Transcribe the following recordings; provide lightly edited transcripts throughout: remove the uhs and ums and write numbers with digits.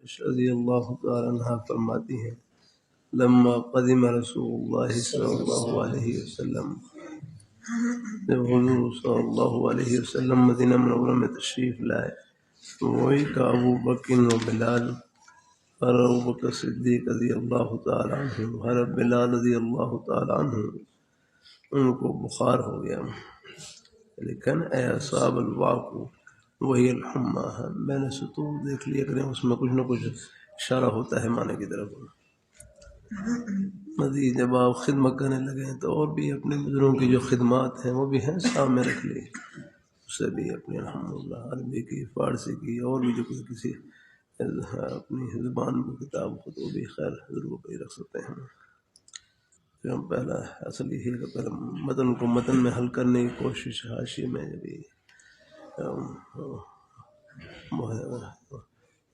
رضی اللہ تعالیٰ عنہ فرماتی ہیں لما قدم رسول اللہ صلی اللہ علیہ وسلم، جب حضور صلی اللہ علیہ وسلم مدینہ منورہ میں تشریف لائے، وہی کا ابو بکر و بلال اور ابو بکر صدیق رضی اللہ تعالیٰ عنہ اور بلال رضی اللہ تعالیٰ عنہ ان کو بخار ہو گیا، لیکن اے اصحاب الواقع وہی الحمہ ہے۔ میں نے سطور دیکھ لیا کریں، اس میں کچھ نہ کچھ اشارہ ہوتا ہے معنی کی طرف۔ مزید جب آپ خدمت کرنے لگے تو اور بھی اپنے بزرگوں کی جو خدمات ہیں وہ بھی ہیں سامنے رکھ لی، اسے بھی اپنے الحمدللہ عربی کی، فارسی کی، اور بھی جو کسی اپنی زبان میں کتاب خود وہ بھی خیر ضرور پہ رکھ سکتے ہیں۔ پھر ہم پہلا اصل یہی کہ پہلے متن کو متن میں حل کرنے کی کوشش، حاشیے میں بھی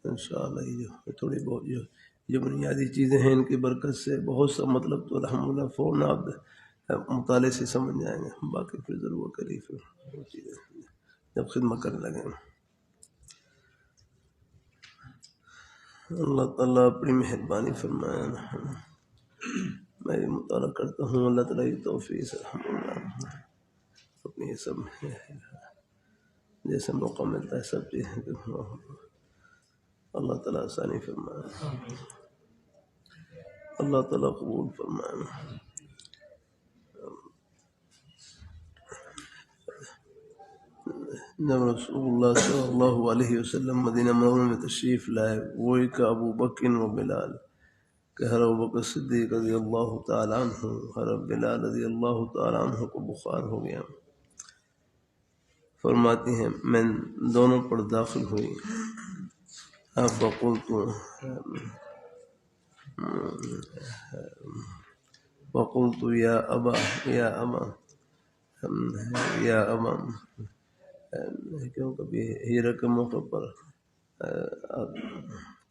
انشاءاللہ یہ تھوڑی بہت جو بنیادی چیزیں ہیں ان کی برکت سے بہت سا مطلب تو الحمدللہ فوراً آپ مطالعے سے سمجھ جائیں گے، باقی پھر ضرور کری پھر وہ چیزیں جب خدمت کرنے لگیں۔ اللہ تعالیٰ اپنی مہربانی فرمائے، میں بھی مطالعہ کرتا ہوں، اللہ تعالیٰ کی توفیق سے الحمدللہ اپنی سب جیسے موقع ملتا ہے سب چیزیں اللہ تعالیٰ آسانی فرمائے، اللہ تعالیٰ قبول فرمائے۔ جب رسول اللہ صلی اللہ علیہ وسلم مدینہ منورہ میں تشریف لائے، وہی کا ابو بکر و بلال کہ ہر ابو بکر صدیق رضی اللہ تعالیٰ عنہ ہر بلال رضی اللہ تعالیٰ عنہ کو بخار ہو گیا۔ فرماتی ہیں میں دونوں پر داخل ہوئی، فقلت یا ابا کیوں کبھی ہجرت کے موقع پر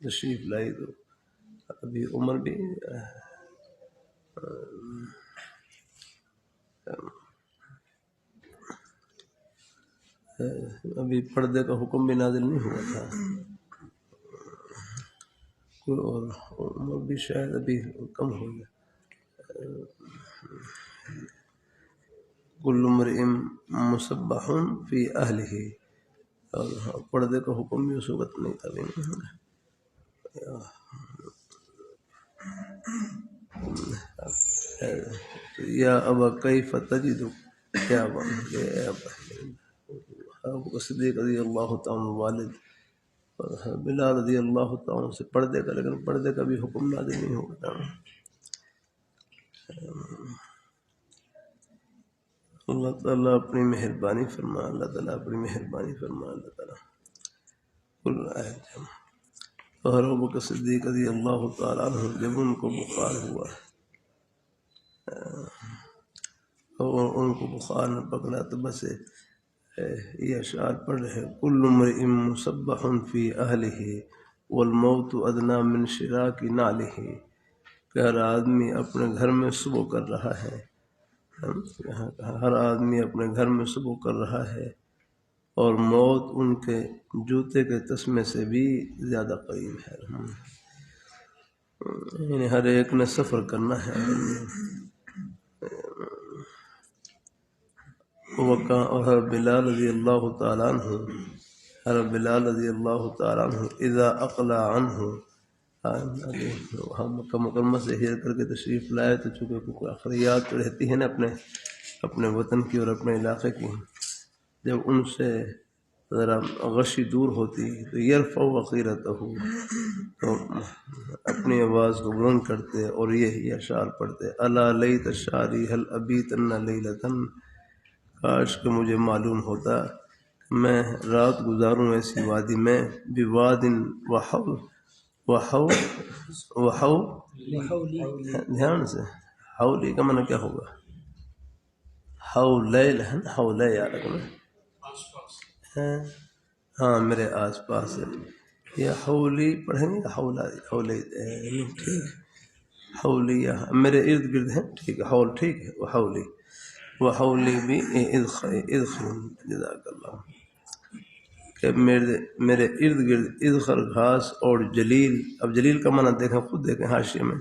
تشریف لائی تو ابھی عمر بھی ابھی پردے کا حکم بھی نازل نہیں ہوا تھا، کوئی اور عمر بھی شاید ابھی کم ہو گیا۔ کل امرئ مسبح فی اہلہ، اور پردے کا حکم بھی اس وقت نہیں تھا۔ یا ابا کیف تجد، کیا ابو صدیق رضی اللہ تعالیٰ والد بلال رضی اللہ تعالیٰ سے پردے کا، لیکن پردے کا بھی حکم نازل نہیں ہوتا۔ اللہ تعالیٰ اپنی مہربانی فرما، اللہ تعالیٰ اپنی مہربانی فرما، اللہ تعالیٰ اور ابو بکر صدیق رضی اللہ تعالیٰ عنہ جب ان کو بخار ہوا اور ان کو بخار نے پکڑا تو بس یہ اشعار پڑھ رہے، کل امرئ مسبح فی اہلہ والموت ادنی من شراک نعلہ، کہ ہر آدمی اپنے گھر میں صبح کر رہا ہے، ہر آدمی اپنے گھر میں صبح کر رہا ہے، اور موت ان کے جوتے کے تسمے سے بھی زیادہ قریب ہے۔ یعنی ہر ایک نے سفر کرنا ہے۔ اور بلال رضی اللہ تعالیٰ عنہ، ہر بلال رضی اللہ تعالیٰ عنہ اذا اقلع عنہ، ہم مکہ مکرمہ سے ہجرت کر کے تشریف لائے تو چونکہ کوئی آخریات تو رہتی ہے نا اپنے وطن کی اور اپنے علاقے کی، جب ان سے ذرا غشی دور ہوتی تو یرفع وقیرتہ، تو اپنی آواز کو بلند کرتے اور یہ اشعار پڑھتے، الا لیت شعری هل ابیتن لیلۃ، کاش کہ مجھے معلوم ہوتا کہ میں رات گزاروں ایسی وادی میں، بواد وحو دھیان سے، حولی کا معنی کیا ہوگا؟ حولیل ہے نا، حولے یاد رکھنا، ہاں میرے آس پاس ہے، یا حولی پڑھیں گے، حولے ٹھیک، حولی میرے ارد گرد ہے، ٹھیک ہے، حول ٹھیک ہے، وہ حولی، وہ حولی بھی ادخل جزاک اللہ۔ کہ میرے ارد گرد اذخر گھاس اور جلیل. اب جلیل کا معنی دیکھیں، خود دیکھیں حاشیے میں،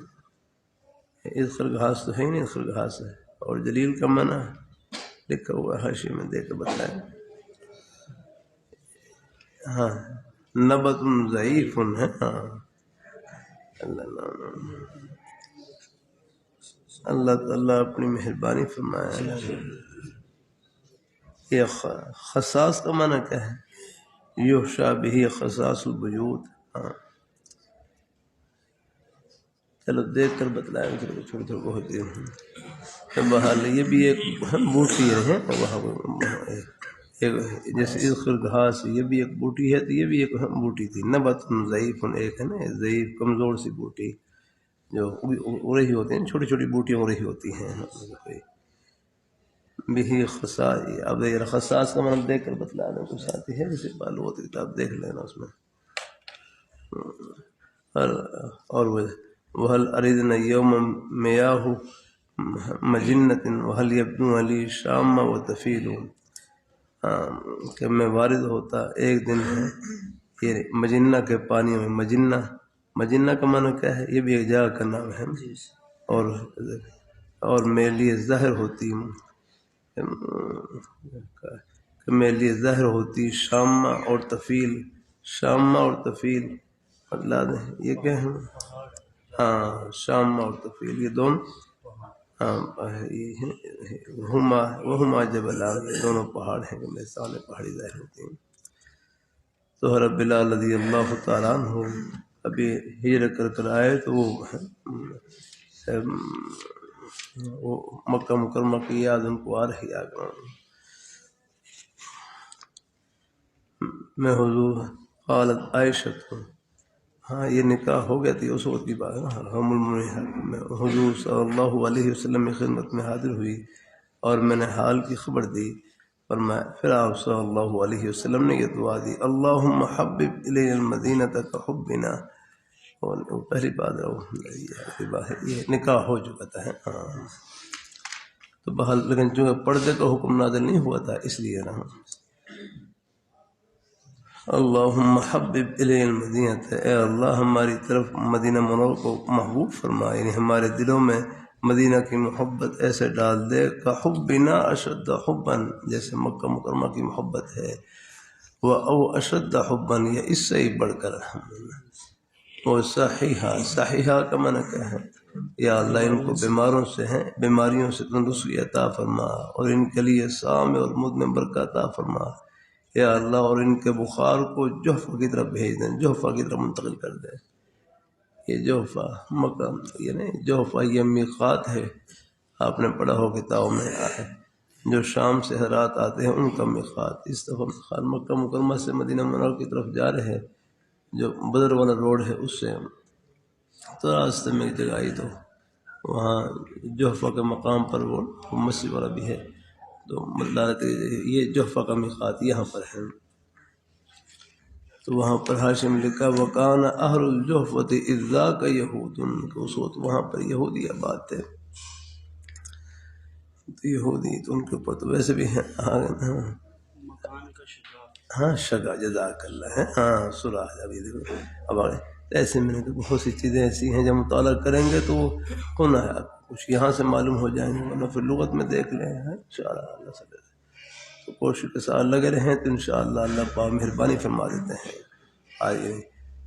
اذخر گھاس تو ہے ہی نہیں، اذخر گھاس ہے. اور جلیل کا معنی لکھا ہوا ہے حاشیے میں، دیکھ کے بتائیں. ہاں نبت ضعیف ہے. ہاں اللہ تعالیٰ اپنی مہربانی فرمائے. یہ خصاص کا معنی کیا ہے؟ یحشا بہ خصاص البیوت. ہاں چلو دیکھ کر بتلائیں گے چھوٹے چھوٹے بہت ہی. بہرحال یہ بھی ایک بوٹی ہے وہاں، جیسے اذخر گھاس یہ بھی ایک بوٹی ہے، تو یہ بھی ایک بوٹی تھی. نبت ضعیف ایک ہے نا، ضعیف کمزور سی بوٹی جو اڑ رہی ہوتی ہیں، چھوٹی چھوٹی بوٹیاں اڑ رہی ہوتی ہیں. بھی خصاص. اب خصاص کا مطلب دیکھ کر بتلا دیں، کچھ آتی ہے جیسے بالوت کتاب دیکھ لینا اس میں. اور وہل اردن یوم میاہ مجنت وحل یبدو علی شام و تفیل. کہ میں وارد ہوتا ایک دن ہے یہ مجنہ کے پانی میں. مجنہ کا معنی کیا ہے؟ یہ بھی ایک جگہ کا نام ہے. اور میرے لیے ظاہر ہوتی، کہ میرے لیے ظاہر ہوتی شامہ اور تفیل. شامہ اور تفیل بتلا دیں یہ کیا ہے؟ ہاں شامہ اور تفیل یہ دونوں وہما جبلان، یہ دونوں پہاڑ ہیں کہ میرے سامنے پہاڑی ظاہر ہوتی ہیں. تو رب بلال رضی اللہ تعالیٰ عنہ ابھی ہجرت کر آئے تو وہ مکہ مکرمہ کی یاد ان کو آ رہی آگے. میں حضور قالت عائشہ، ہاں یہ نکاح ہو گیا تھی اس وقت کی بات ہے. میں حضور صلی اللہ علیہ وسلم کی خدمت میں حاضر ہوئی اور میں نے حال کی خبر دی. پھر آپ صلی اللہ علیہ وسلم نے یہ دعا دی، اللہم حبب الی المدینہ کحبنا. پہلی بات یہ نکاح ہو چکا تھا. ہاں تو بہرحال لیکن چونکہ پردے کا حکم نازل نہیں ہوا تھا اس لیے رہا. اللہم حبب الی المدینہ، اے اللہ ہماری طرف مدینہ منورہ کو محبوب فرما، یعنی ہمارے دلوں میں مدینہ کی محبت ایسے ڈال دے کہ حبنا اشد حبا، جیسے مکہ مکرمہ کی محبت ہے، او اشد حبا یا اس سے ہی بڑھ کر. وہ صحیحہ کا معنی کیا ہے؟ یا اللہ ان کو بیماریوں سے تندرستی عطا فرما، اور ان کے لیے سام اور مد میں برکت عطا فرما. یا اللہ اور ان کے بخار کو جحفہ کی طرف بھیج دیں، جحفہ کی طرف منتقل کر دیں. یہ جحفہ مکہ یعنی جحفہ یہ میقات ہے، آپ نے پڑھا ہو کتابوں میں ہے، جو شام سے حضرات آتے ہیں ان کا میقات. اس دفعہ میقات مکہ مکرمہ سے مدینہ منورہ کی طرف جا رہے ہیں، جو بدر والا روڈ ہے اس سے تو راستے میں ایک جگہ آئی تو وہاں جحفہ کے مقام پر وہ مسجد والا بھی ہے، تو مطلب یہ جحفہ کا میقات یہاں پر ہے. تو وہاں پر حاشیے میں لکھا وکان اہل الجحفۃ اذ ذاک یہود، اس وقت وہاں پر یہودی آباد تھے. تو یہودی تو ان کے اوپر تو ویسے بھی ہیں. ہاں شگا جزاک اللہ ہے. ہاں سراج ابھی دیکھو اب ایسے میں تو بہت سی چیزیں ایسی ہیں جب مطالعہ کریں گے تو ہونا ہے کچھ یہاں سے معلوم ہو جائیں گے، ورنہ پھر لغت میں دیکھ لیں. انشاءاللہ اللہ سے تو کوشش کے ساتھ لگے رہیں تو انشاءاللہ اللہ پاک مہربانی فرما دیتے ہیں.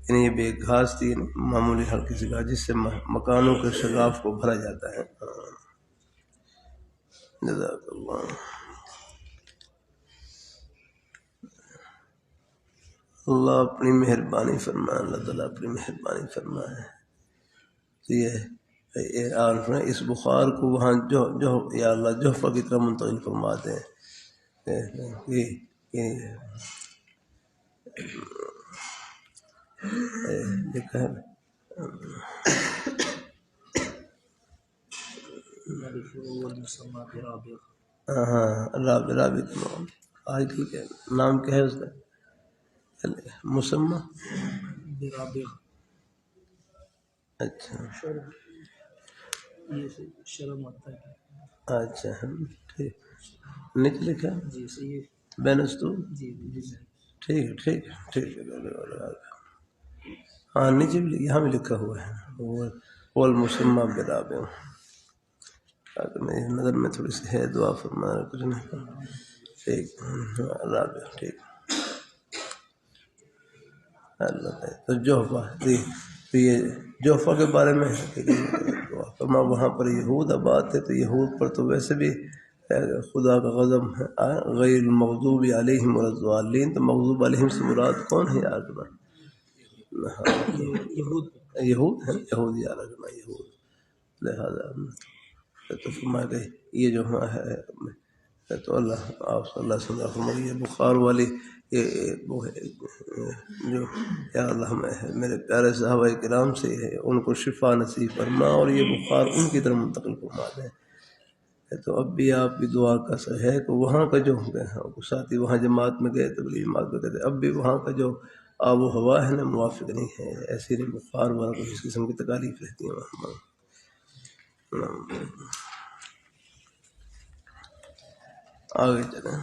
یعنی یہ بھی ایک گھاس تھی، معمولی ہلکی سی گھاس جس سے مکانوں کے شگاف کو بھرا جاتا ہے. جزاک اللہ. اللہ اپنی مہربانی فرمائے، اللہ تعالیٰ اپنی مہربانی فرمائے. تو یہ عارف نے اس بخار کو وہاں جو یا اللہ جحفہ کی طرف منتقل فرما دیں. لکھا ہے ہاں رابط آج کے نام کیا ہے اس کا؟ مسمہ اچھا اچھا ٹھیک نیچے لکھا بینستو. ٹھیک ٹھیک ہے ہاں نیچے بھی یہاں بھی لکھا ہوا ہے وہ المسمى برابع. میری نظر میں تھوڑی سی ہے دعا فرمانا کچھ نہیں. ٹھیک رابع ٹھیک اللہ تو جوفہ تو یہ جوفہ کے بارے میں دعا فرما. وہاں پر یہود آباد تھے تو یہود پر تو ویسے بھی خدا کا غضب ہے غیر المغضوب علیہم ولا الضالین. تو مغضوب علیہم سے مراد کون ہے یاد رکھنا؟ یہود ہیں یہود یاد رکھنا یہود. لہٰذا تو فرمایا کہ یہ جو ہے تو اللہ آپ صلی اللہ علیہ وسلم یہ بخار والی یہ وہ ہے جو یا اللہ میرے پیارے صحابہ کرام سے ہے ان کو شفا نصیب فرما اور یہ بخار ان کی طرف منتقل فرما دیں. تو اب بھی آپ کی دعا کا سر ہے کہ وہاں کا جو ساتھی وہاں جماعت میں گئے تو بلی جماعت میں کہتے اب بھی وہاں کا جو آب و ہوا ہے نا موافق نہیں ہے. ایسی نہیں بخار والا کچھ اس قسم کی تکالیف رہتی ہیں وہاں. آگے چلیں.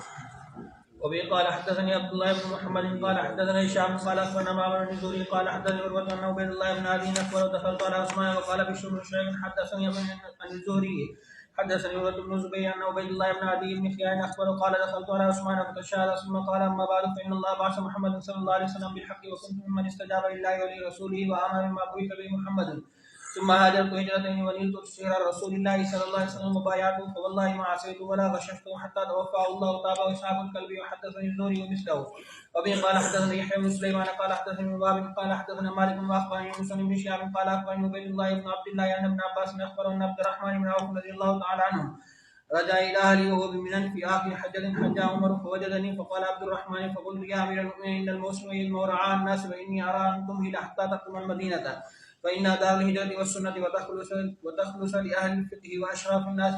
وبه قال حدثني عبد الله بن محمد قال حدثنا هشام قال اخبرنا معمر بن الزهري قال حدثني عروة عن عبيد الله بن ابي نصر ودخلت على عثمان وقال بشر بن شعيب حدثني عن الزهري حدثني عروة بن الزبير ان عبيد الله بن ابي بن خيار اخبره قال دخلت على عثمان فتشهد ثم قال اما بعد فان الله بعث محمد صلى الله عليه وسلم بالحق وكنت ممن استجاب لله ولرسوله وامن بما بعث به محمد ثم هاجرت هجرتين ونلت سير رسول الله صلى الله عليه وسلم وبايعته فوالله ما عصيت ولا غششته حتى توفاه الله تاب واسحاق الكلبي وحدثني الزهري ومثله. وبه قال حدثني يحيى بن سليمان قال حدثني ابن باب قال حدثنا مالك واخبرني مسلم بن شهاب قال اخبرني عبيد الله بن عبد الله ان ابن عباس اخبره ان عبد الرحمن بن عوف رضي الله تعالى عنه رجع الى اهله وهو بمنن في اخر حجه حج عمر فوجدني فقال عبد الرحمن فقلت يا امير المؤمنين ان الموسم يجمع رعاء الناس فاني ارى ان تمهل حتى تقدم المدينه فإنها دار الهجرة والسنة وتخلص لأهل الفقه وأشراف الناس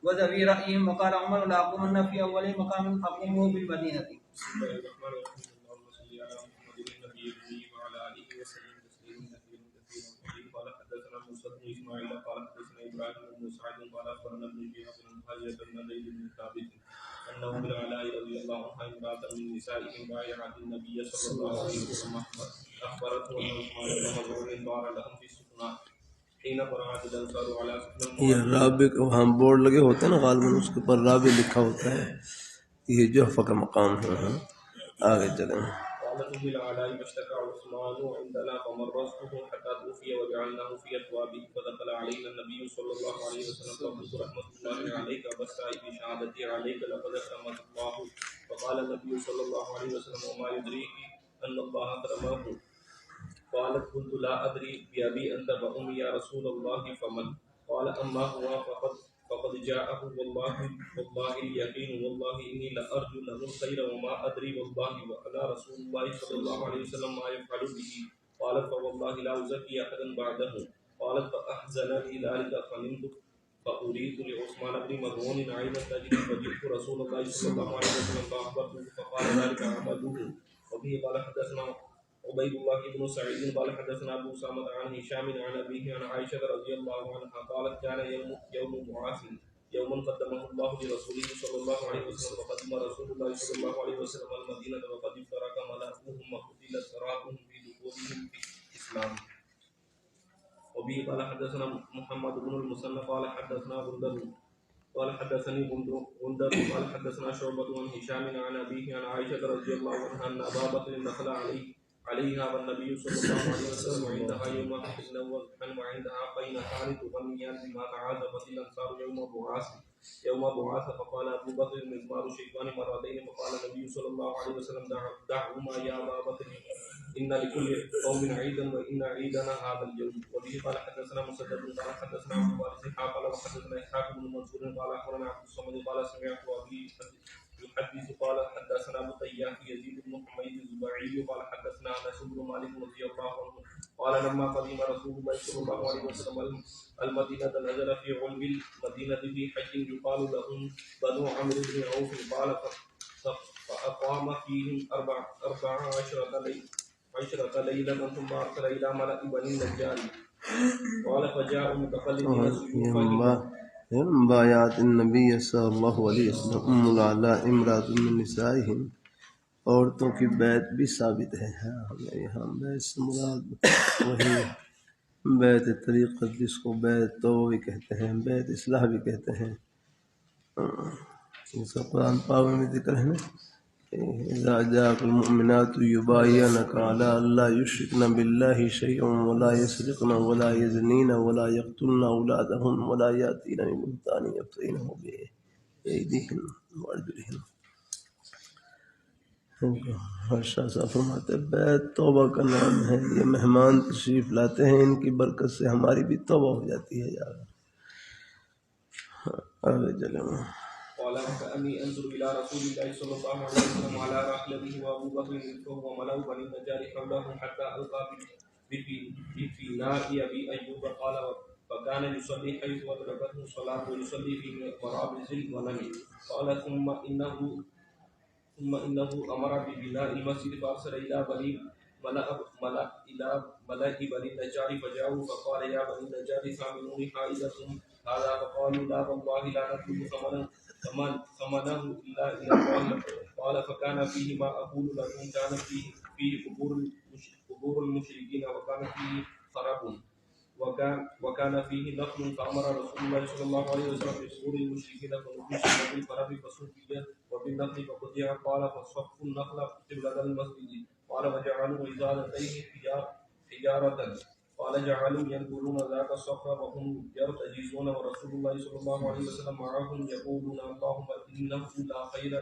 وذوي رأيهم. وقال عمر لا أقومن في أول مقام أقيمه بالمدينة. بسم الله الرحمن الرحيم. اللهم صل على محمد النبي الأمي وعلى آله وسلم تسليما كثيرا. قال حدثنا موسى بن إسماعيل قال حدثنا إبراهيم بن سعد قال أخبرنا ابن شهاب بن مهاجر بن زيد بن ثابت أنه بالعلاء رضي الله عنه امرأة من نسائهم بايعت النبي صلى الله عليه وسلم أخبرته أن عثمان بن مظعون بار لهم في السكنى حين برعت الأنصار على سكن. یہ رابع وہاں بورڈ لگے ہوتے ہیں نا غالباً اس کے اوپر رابع لکھا ہوتا ہے. یہ جوفہ کا مقام ہے. آگے چلیں. قالت بالعلاء فاشتكى عثمان عندنا فمرضته حتى توفي وجعلناه في أثوابه فدخل علينا النبي صلى الله عليه وسلم فقلت رحمة الله عليك والسائب بشهادتي عليك لقد أكرمك الله. فقال النبي صلى الله عليه وسلم وما يدريك أن الله أكرمه. قالت قلت لا أدري بأبي أنت وأمي يا رسول الله فمن. قال أما هو فقد جاءه والله اليقين والله إني لأرجو له الخير وما أدري والله وأنا رسول الله صلى الله عليه وسلم ما يفعل به. قالت فوالله لا أزكي أحدا بعده. قالت فأحزنني ذلك فنمت فأريد لعثمان بن مظعون عينا تجري فجئت رسول الله صلى الله عليه وسلم فأخبرته فقال ذلك عمله. وبه قال حدثنا عبيد الله بن سعيد قال حدثنا أبو أسامة عن هشام عن أبيه عن عائشة رضي الله عنها قالت كان يوم بعاث يوما قدمه الله لرسوله صلى الله عليه وسلم وقدم رسول الله صلى الله عليه وسلم المدينة وقد افترق ملأهم وقتل سراهم في دخولهم في الإسلام. وبه قال حدثنا محمد بن المثنى قال حدثنا غندر قال حدثني غندر قال حدثنا شعبة عن هشام عن أبيه عن عائشة رضي الله عنها أن أبا بكر دخل عليها والنبي صلى الله عليه وسلم عندها يوم حزن وعندها قينتان تغنيان بما تعاذبت الأنصار يوم بعاث فقال أبو بكر مزمار الشيطان مرتين فقال النبي صلى الله عليه وسلم دعهما يا أبا بكر إن لكل قوم عيدا وإن عيدنا هذا اليوم. وبه قال حدثنا مسدد قال حدثنا عبد الوارث قال وحدثنا إسحاق بن منصور قال أخبرنا عبد الصمد قال سمعت أبي يحدث قال حدثنا ابو طياح يزيد بن حميد الزبعي قال حدثنا انس بن مالك رضي الله عنه قال لما قدم رسول الله صلى الله عليه وسلم المدينه نزل في علم المدينه في حج يقال لهم بنو عمرو بن عوف قال فاقام فيهم 14 ليله ثم ارسل الى ملأ بني النجار قال فجاءوا متقلدين سيوفا بايعت النبي صلى الله عليه وسلم أم العلاء امرأة من نسائهم عورتوں کی بیعت بھی ثابت ہے. ہاں ہمیں یہاں بیعت سے مراد وہی بیعت طریقت جس کو بیعت توبہ بھی کہتے ہیں، بیعت اصلاح بھی کہتے ہیں. اس کا قرآن پاک میں ذکر ہے نا، اذا جاءك المؤمنات يبايعنك على الا يشركن بالله شيئا ولا يسرقن ولا يزنين ولا يقتلن اولادهن ولا ياتين ببهتان يفترينه بايديهن وارجلهن. شاہ صاحب فرماتے ہیں بیعت توبہ کا نام ہے. یہ مہمان تشریف لاتے ہیں، ان کی برکت سے ہماری بھی توبہ ہو جاتی ہے یار. آگے چلیں. قال فكأني أنظر إلى رسول الله صلى الله عليه وسلم على راحلته وأبو بكر يلفه وملأ بني النجار حوله حتى ألقى بفناء أبي أيوب. قال فكان يصلي حيث أدركته الصلاة ويصلي في مرابز الغنم. قال ثم إنه أمر ببناء المسجد فأرسل إلى ملأ بني النجار فجاءوا فقال يا بني النجار ثامنوني حائزكم هذا. فقالوا لا والله لا نطلب ثمنه إلا إلى الله. قال فكان فيه ما أقول لكم، كان فيه قبور المشركين وكان فيه خراب وكان فيه نخل، فأمر رسول الله صلى الله عليه وسلم بقبور المشركين فنبشر بالخراب فسقي وبالنخل فقطع. قال فصفوا النخل قبلة المسجد. قال وجعلوا إزالتيه حجارة. قال جعلوا ينقلون ذاك الصخر وهم يرتجزون ورسول الله صلى الله عليه وسلم معهم يقولون اللهم إنه لا خير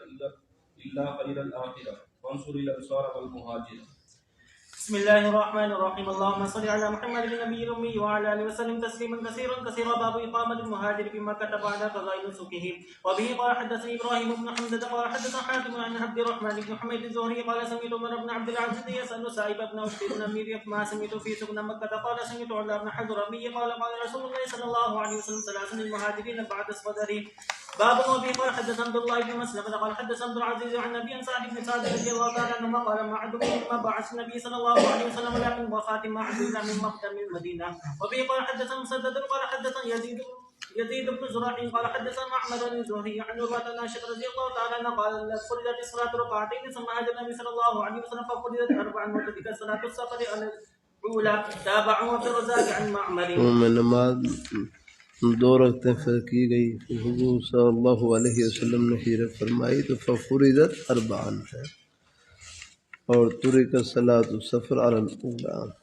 إلا خير الآخرة وانصر الأنصار والمهاجر. بسم الله الرحمن الرحيم. اللهم صل على محمد النبي الأمي وعلى آله وسلم تسليما كثيرا. باب إقامة المهاجر في مكة بعد قضاء نسكه. وبه قال حدثني إبراهيم بن حمزة قال حدثنا حاتم عن عبد الرحمن بن حميد الزهري قال سمعت عمر بن عبد العزيز يسأل سائب بن أشبي بن أمير ما سمعت في سكن مكة. قال سمعت علا بن حضرمي قال رسول الله صلى الله عليه وسلم ثلاث للمهاجرين بعد الصدر. باب. وبه قال حدثنا عبد الله بن مسلم قال حدثنا عبد العزيز عن نبي سعد بن سعد رضي الله تعالى عنهما قال ما عدو ما بعث النبي صلى الله عليه وسلم ولا من وفاة ما عدو الا من مقدم المدينه. وبه قال حدثنا مسدد قال حدثنا يزيد بن زرع قال حدثنا معمر بن زهري عن عروة عائشة رضي الله تعالى عنها قال فرضت الصلاة ركعتين ثم هاجر النبي صلى الله عليه وسلم ففرضت أربعا وتلك صلاة السفر على الأولى. تابعه في الرزاق عن معمر. دو رکعتیں فرض کی گئی، حضور صلی اللہ علیہ وسلم نے ہجرت فرمائی تو ففرضت اربعن ہے، اور ترک صلاۃ السفر علی الاولی،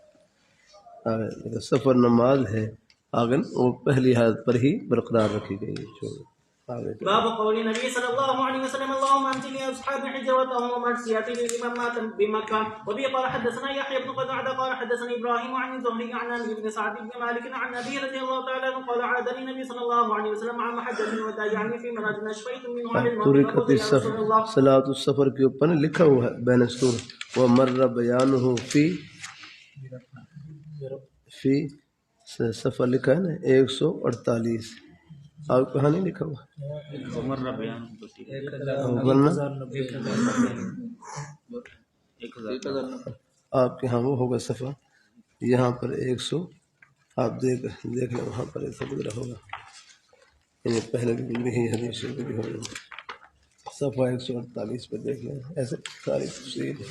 سفر نماز ہے آگے وہ پہلی حالت پر ہی برقرار رکھی گئی ہے. باب قول النبي صلى الله عليه وسلم اللهم انت لاصحاب حجرتهم ومرسياتي لمن مات بمكه. وبه قال حدثنا يحيى بن قزعه قال حدثنا ابراهيم عن الزهري عن ابن سعد بن مالك عن ابي رضي الله تعالى عنه قال عادني النبي صلى الله عليه وسلم عام حجه الوداع يعني في مرض نشفيت منه عن الموت فقلت يا رسول الله. صلاۃ السفر کے اوپر لکھا ہوا ہے بین السور ومر بیانہ فی صفحہ لکھا ہے نا 148. آپ کہاں نہیں لکھا ہوا آپ کے ہاں وہ ہوگا صفحہ، یہاں پر 100 آپ دیکھ لیں وہاں پر ایسا گزرا ہوگا، یعنی پہلے بھی گزری ہی حدیث بھی ہوگا. صفحہ 148 پہ دیکھ لیں، ایسے ساری تفصیل ہے.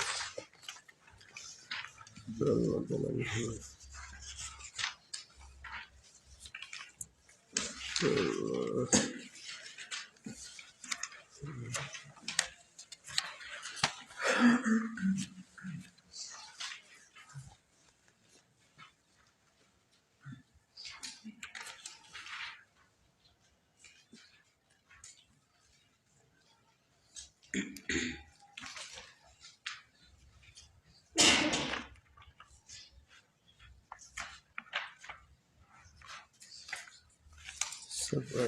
صفحہ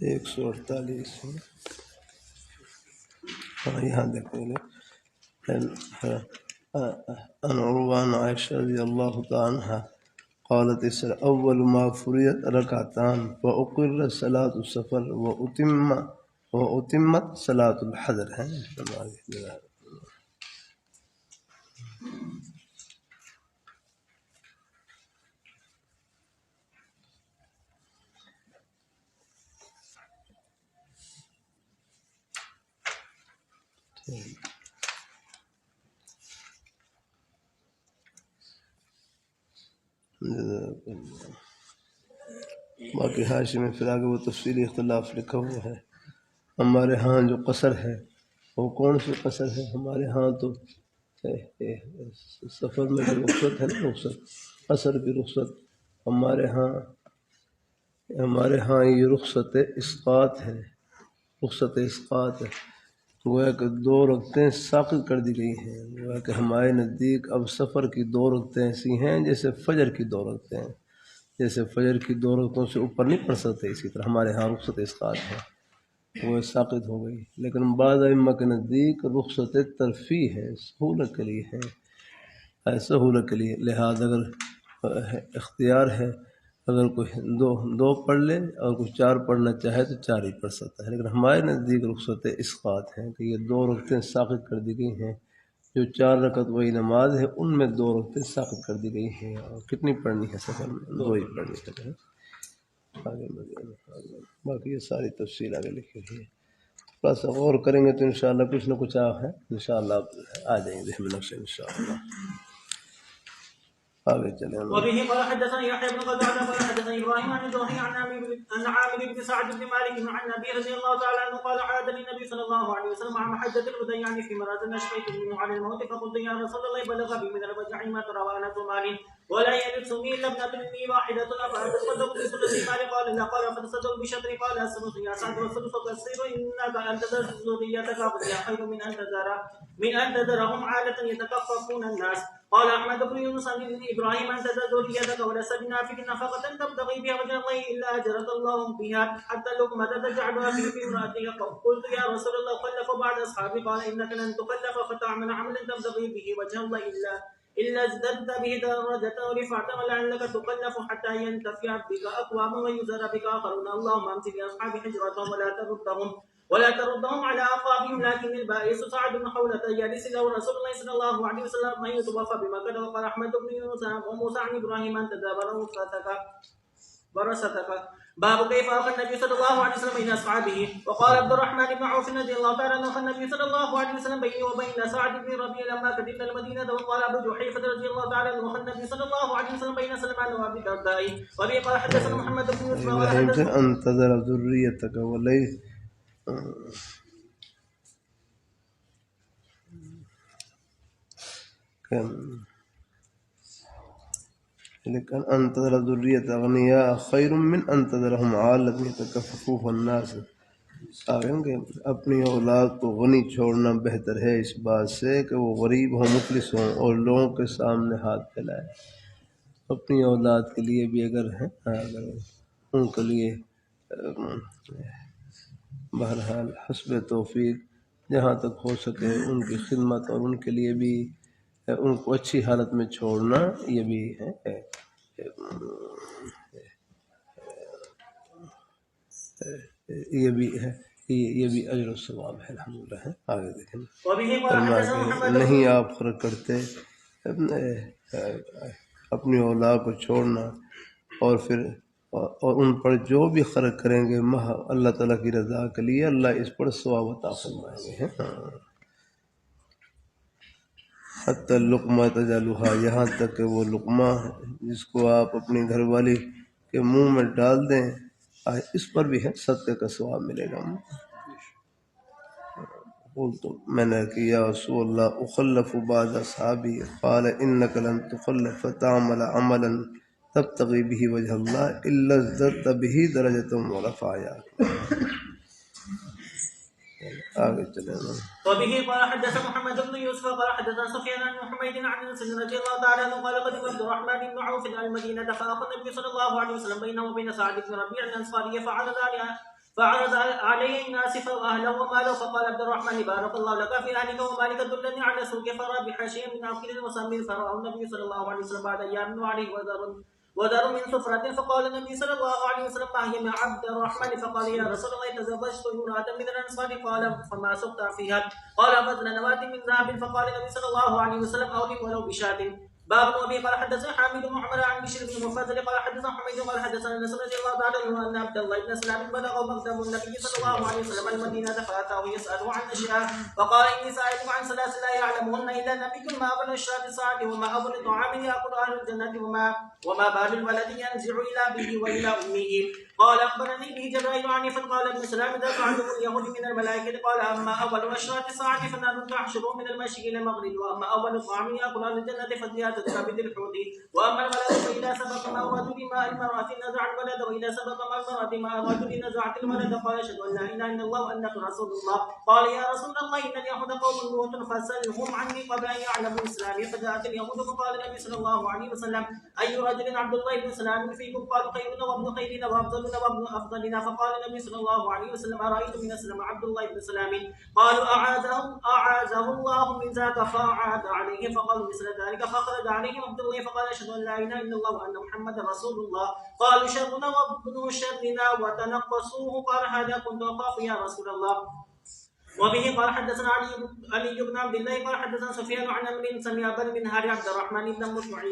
148 ہاں یہاں دیکھیں گے. عن عروان عائشہ رضی اللہ تعالی عنہ قالت اول ما فرضت رکعتان واقر صلاۃ السفر واتمت صلاۃ الحضر ہے. باقی حاشی میں پھر آگے وہ تفصیلی اختلاف لکھا ہوا ہے۔ ہمارے ہاں جو قصر ہے وہ کون سی قصر ہے؟ ہمارے ہاں تو سفر میں جو رخصت ہے نا، رخصت قصر کی رخصت ہمارے ہاں یہ رخصت اسقاط ہے، رخصت اسقاط ہے۔ گویا کہ 2 رکعتیں ساقط کر دی گئی ہیں۔ گویا کہ ہمارے نزدیک اب سفر کی 2 رکعتیں ایسی ہیں جیسے فجر کی 2 رکعتیں ہیں، جیسے فجر کی 2 رکعتوں سے اوپر نہیں پڑھ سکتے، اسی طرح ہمارے ہاں رخصت اسقاط ہے، وہ ساقط ہو گئی۔ لیکن بعض ائمہ کے نزدیک رخصت ترفیع ہے، سہولت کے لیے ہے، سہولت کے لیے، لہذا اگر اختیار ہے، اگر کوئی دو پڑھ لے اور کوئی 4 پڑھنا چاہے تو 4 ہی پڑھ سکتا ہے۔ لیکن ہمارے نزدیک رخصت اسقاط ہیں کہ یہ 2 رکعتیں ساقط کر دی گئی ہیں، جو 4 رکعت وہی نماز ہے ان میں 2 رکعتیں ساقط کر دی گئی ہیں، اور کتنی پڑھنی ہے سفر میں؟ 2 ہی پڑھنی ہے۔ آگے باقی یہ ساری تفصیل آگے لکھی ہوئی ہے، تھوڑا سا غور کریں گے تو انشاءاللہ کچھ نہ کچھ ہے، انشاءاللہ آ جائیں گے ذہن میں سے انشاءاللہ۔ آگے چلیں۔ وبه قال حدثنا يحيى بن قتادة قال حدثنا ابراهيم عن الزهري عن عامر بن سعد بن مالك عن ابي رضي الله تعالى عنه قال عاد النبي صلى الله عليه وسلم عام حجة الوداع يعني في مرض اشفيت منه على الموت فقلت يا رسول الله بلغ بي من الوجع ما ترى وانا مال ولا يلبسني الا ابنة لي واحدة افاتصدق بثلث مالي قال لا قال فتصدق بشطر قال الثلث يا سعد والثلث كثير انك ان تذر ذريتك خير من ان تذرهم عالة يتكففون الناس. قال احمد بن يونس عن ابراهيم ان تزداد يدك ولست بنافق نفقه تبتغي بها وجه الله الا اجرك الله بها حتى لقمه تجعلها في امراتك. قلت يا رسول الله خلف بعد اصحابي قال انك لن تخلف فتعمل عملا تبتغي به وجه الله الا ازددت به درجه ورفعت ولعلك تخلف حتى ينتفع بك اقوام ويزر بك اخرون. اللهم امسك لاصحاب حجرتهم ولا تردهم على أعقابهم. لكن البائس سعد بن حولة يجلس له رسول الله صلى الله عليه وسلم أن يتوفى بمكة. وقال أحمد بن يونس وموسى عن إبراهيم أن تدابر برستك. باب كيف أخى النبي صلى الله عليه وسلم بين أصحابه. وقال عبد الرحمن بن عوف رضي الله تعالى عنه النبي صلى الله عليه وسلم بيني وبين سعد بن ربيع لما قدمنا المدينة. وقال أبو جحيفة رضي الله تعالى عنه النبي صلى الله عليه وسلم بين سلمان وأبي الدرداء. وبه قال حدثنا محمد بن يوسف أن تذر ذريتك وليس لیکن ان تذر ذریت اغنیاء خیر من ان تذرهم عالة يتكففون الناس. اپنی اولاد کو غنی چھوڑنا بہتر ہے اس بات سے کہ وہ غریب ہوں، مفلس ہوں اور لوگوں کے سامنے ہاتھ پھیلائے۔ اپنی اولاد کے لیے بھی اگر ان کے لیے بہرحال حسب توفیق جہاں تک ہو سکے ان کی خدمت اور ان کے لیے بھی ان کو اچھی حالت میں چھوڑنا، یہ بھی ہے یہ بھی اجر و ثواب ہے الحمدللہ۔ آگے دیکھیں، نہیں آپ فرق کرتے اپنی اولاد کو چھوڑنا اور ان پر جو بھی خرچ کریں گے اللہ تعالیٰ کی رضا کے لیے، اللہ اس پر ثواب عطا فرمائیں گے۔ حتی اللقمہ تجعلها، یہاں تک کہ وہ لقمہ جس کو آپ اپنی گھر والی کے منہ میں ڈال دیں، اس پر بھی ہے صدقے کا ثواب ملے گا۔ قلت، میں نے کہ یا رسول اللہ اخلف بعد اصحابی، قال انک لن تخلف فتعمل عملا تبتغی به وجہ اللہ الا ازددت به درجۃ ورفعا۔ آگے چلیں۔ وبه قال حدثنا محمد بن يوسف قال حدثنا سفيان عن حميد عن انس رضي الله تعالى عنه قال قدم عبد الرحمن بن عوف الى المدينه فاخذ النبي صلى الله عليه وسلم بينه وبين سعد بن ربيع الانصاري فعرض عليه الناس فاهله وماله. فقال عبد الرحمن بارك الله لك في اهلك ومالك دلني على سوق فرابح شيئا من عقل وسمين. فراه النبي صلى الله عليه وسلم بعد ايام وعليه وذر من سفرة. فقال النبي صلى الله عليه وسلم ما هي مع عبد الرحمن؟ فقال يا رسول الله تزوجت امرأة من الأنصار. قال فما سقت فيها؟ قال أخذنا نواة من ذهب. فقال النبي صلى الله عليه وسلم أولم ولو بشاة. باب وبه قال حدثنا حامد بن محمد عن بشير بن مفضل قال حدثنا حميد قال حدثنا انس رضي الله تعالى عنه ان عبد الله بن سلام بلغ مكتب النبي صلى الله عليه وسلم المدينه فاتاه يساله عن اشياء فقال اني سائلك عن ثلاث لا يعلمهن الا نبي ما ابن الشاة ساعه وما ابن طعام ياكل اهل الجنه وما بال الولد ينزع الى به والى امه. قال اخبرني به جبرائيل عن فقال ابن سلام اذا تعلم اليهود من الملائكه قال اما اول الشاة ساعه فنار تحشر من المشرق الى المغرب واما اول طعام ياكل اهل الجنه فديات كبد الحوت واما الولد فاذا سبق ماء الرجل ماء المراه نزع الولد واذا سبق ماء المراه ماء الرجل نزعت الولد. قال اشهد ان لا اله الا الله وانك رسول الله. قال يا رسول الله ان اليهود قوم لوط فسلهم عني قبل ان يعلموا اسلامي. فجاءت اليهود فقال النبي صلى الله عليه وسلم اي رجل عبد الله بن سلام فيكم؟ قالوا خيرنا وابن خيرنا وافضلنا وابن افضلنا. فقال النبي صلى الله عليه وسلم ارايتم من اسلم عبد الله بن سلام؟ قالوا اعاذه الله من ذاك فاعاد عليه. فقالوا مثل ذلك فخرج عليهم عبد الله فقال اشهد ان لا اله الا الله وان محمدا رسول الله. قالوا شرنا وابن شرنا وتنقصوه. قال هذا كنت اخاف يا رسول الله. وبه قال حدثنا علي بن عبد الله قال حدثنا سفيان عن امر سمع بن منهار عبد الرحمن بن مطعم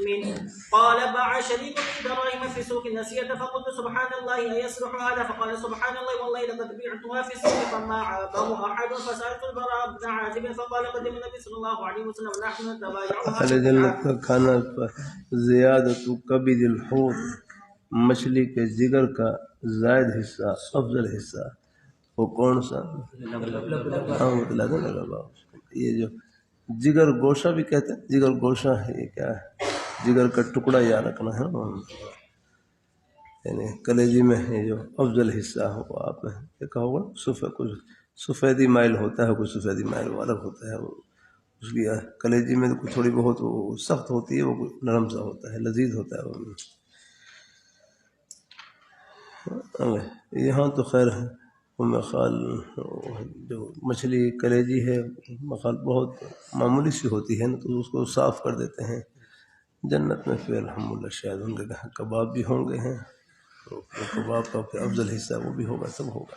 قال باع شريك دراهم في سوق النسية فقلت سبحان الله ايصلح هذا؟ فقال سبحان الله والله لقد بعتها في السوق فما عابه احد. فسالت البراء بن عازب فقال قدم النبي صلى الله عليه وسلم ونحن نتبايعها. اہل جنت کا کھانا زیادت کبد الحوت، مچھلی کے جگر کا زائد حصہ، افضل حصہ وہ کون سا؟ ہاں مطلب لگا یہ جو جگر گوشہ بھی کہتے ہیں، جگر گوشہ ہے یہ کیا ہے؟ جگر کا ٹکڑا یا رکھنا ہے، یعنی کلیجی میں یہ جو افضل حصہ ہو، آپ نے دیکھا ہوگا کچھ سفیدی مائل ہوتا ہے، کچھ سفیدی مائل والا ہوتا ہے، اس کی کلیجی میں تو تھوڑی بہت وہ سخت ہوتی ہے، وہ نرم سا ہوتا ہے، لذیذ ہوتا ہے۔ یہاں تو خیر مخال جو مچھلی کلیجی ہے مخال بہت معمولی سی ہوتی ہے نا، تو اس کو صاف کر دیتے ہیں۔ جنت میں پھر الحمدللہ شاید ان کے کباب بھی ہوں گے ہیں، تو کباب کا پھر افضل حصہ وہ بھی ہوگا، سب ہوگا۔